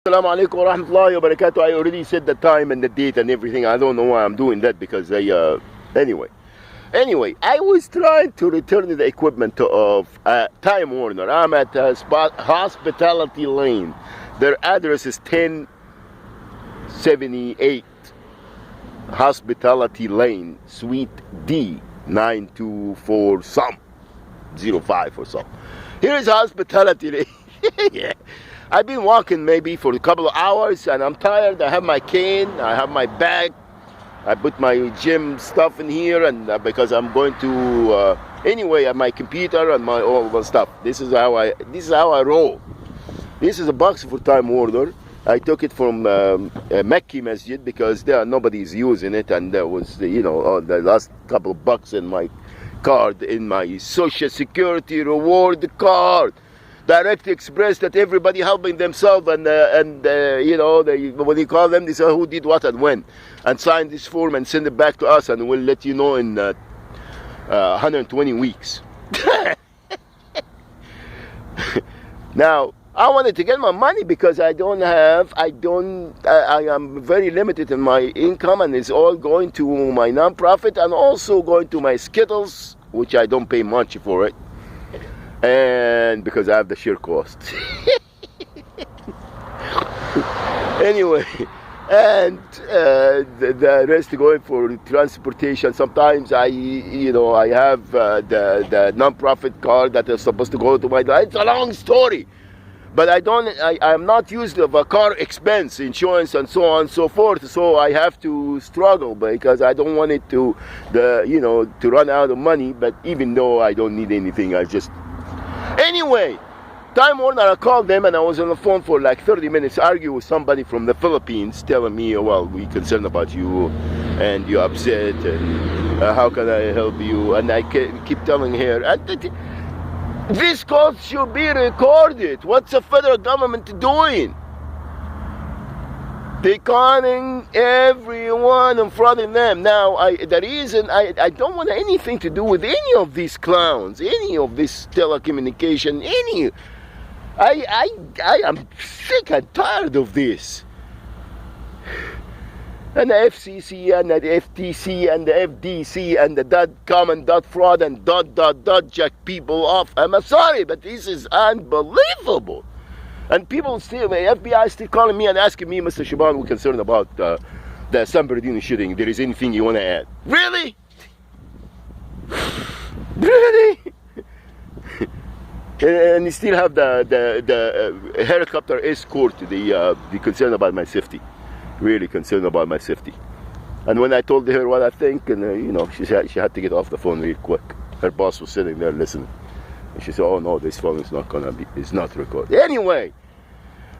Assalamu alaikum wa rahmatullahi wa barakatuh. I already said the time and the date and everything. I don't know why I'm doing that because anyway, I was trying to return the equipment of Time Warner. I'm at Hospitality Lane. Their address is 1078 Hospitality Lane, Suite D, 924 some 05 or some. Here is Hospitality Lane. Yeah. I've been walking maybe for a couple of hours and I'm tired. I have my cane, I have my bag, I put my gym stuff in here, and because I'm going to anyway, I have my computer and all my stuff. This is how I roll. This is a box for Time Warner. I took it from Mecca Masjid because nobody's using it, and there was the last couple of bucks in my card, in my Social Security reward card. Direct Express, that everybody helping themselves and what do you call them? They say who did what and when, and sign this form and send it back to us, and we'll let you know in 120 weeks. Now I wanted to get my money because I am very limited in my income, and it's all going to my non-profit and also going to my Skittles, which I don't pay much for it. And because I have the sheer cost. Anyway, and the rest going for transportation. Sometimes I have the non-profit card that is supposed to go to my. It's a long story, but I'm not used of a car expense, insurance, and so on and so forth. So I have to struggle because I don't want it to run out of money. But even though I don't need anything, I just. Anyway, Time Warner, I called them and I was on the phone for like 30 minutes arguing with somebody from the Philippines, telling me, well, we're concerned about you and you're upset and how can I help you? And I keep telling her, this call should be recorded. What's the federal government doing? They're conning everyone in front of them. Now, the reason I don't want anything to do with any of these clowns, any of this telecommunication, I am sick and tired of this. And the FCC and the FTC and the FDC and the .com and .fraud and jack people off. I'm sorry, but this is unbelievable. And people still, the FBI is still calling me and asking me, Mr. Shaban, we're concerned about the San Bernardino shooting. There is anything you want to add? Really? Really? And you still have the helicopter escort. They're concerned about my safety. Really concerned about my safety. And when I told her what I think, and she had to get off the phone real quick. Her boss was sitting there listening. And she said, oh no, this phone is not recorded. Anyway,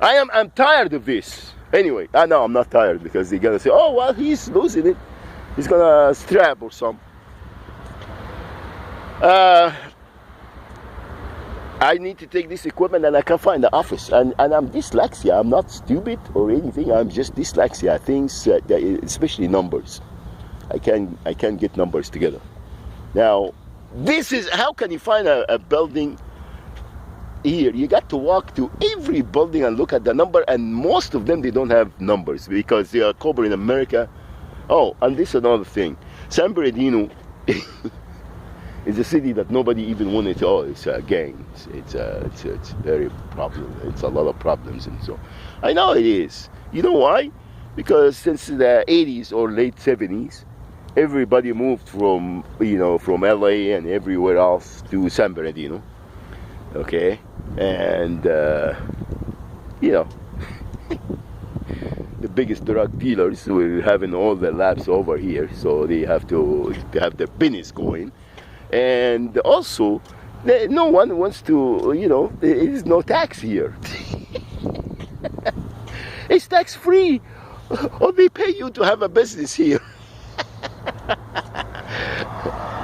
I'm tired of this. Anyway, no, I'm not tired because they're gonna say, oh well, he's losing it. He's gonna strap or something. I need to take this equipment and I can't find the office. And I'm dyslexia. I'm not stupid or anything. I'm just dyslexia. Things, especially numbers. I can't get numbers together. Now, this is, how can you find a building here? You got to walk to every building and look at the number, and most of them, they don't have numbers because they are covered in America. Oh, and this is another thing. San Bernardino is a city that nobody even wanted to. Oh, it's a gang. It's very problem. It's a lot of problems, and so I know it is. You know why? Because since the 80s or late 70s, everybody moved from LA and everywhere else to San Bernardino. Okay, and the biggest drug dealers were having all the labs over here, so they have to have their business going. And also, no one wants to, there is no tax here. It's tax free, or they pay you to have a business here.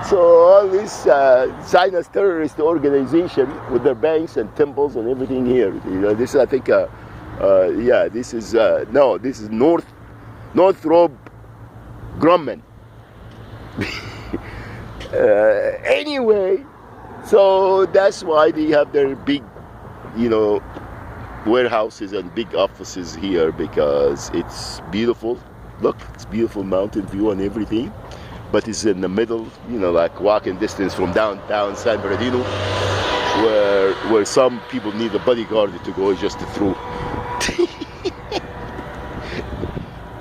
So all this Zionist terrorist organization with their banks and temples and everything here. This is, I think, this is Northrop Grumman. Anyway, so that's why they have their big, warehouses and big offices here because it's beautiful. Look, it's beautiful mountain view and everything, but it's in the middle, you know, like walking distance from downtown San Bernardino, where some people need a bodyguard to go just through.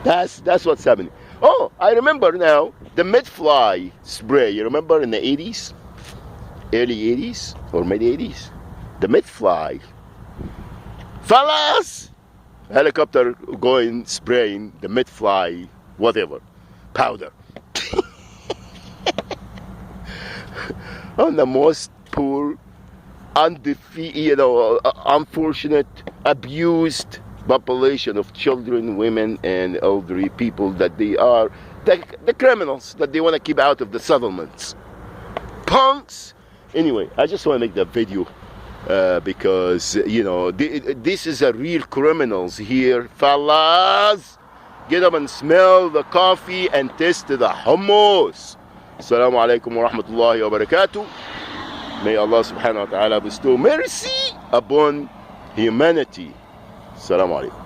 That's what's happening. Oh, I remember now the mid-fly spray. You remember in the 80s, early 80s or mid 80s, the mid-fly. Fellas, helicopter going spraying the mid-fly, whatever, powder. On the most poor, undefeated, unfortunate, abused population of children, women, and elderly people that they are the criminals that they want to keep out of the settlements. Punks. Anyway, I just want to make that video because, you know, this is a real criminals here, fellas. Get up and smell the coffee and taste the hummus. Assalamu alaikum wa rahmatullahi wa barakatuh. May Allah subhanahu wa ta'ala bestow mercy upon humanity. Assalamu alaikum.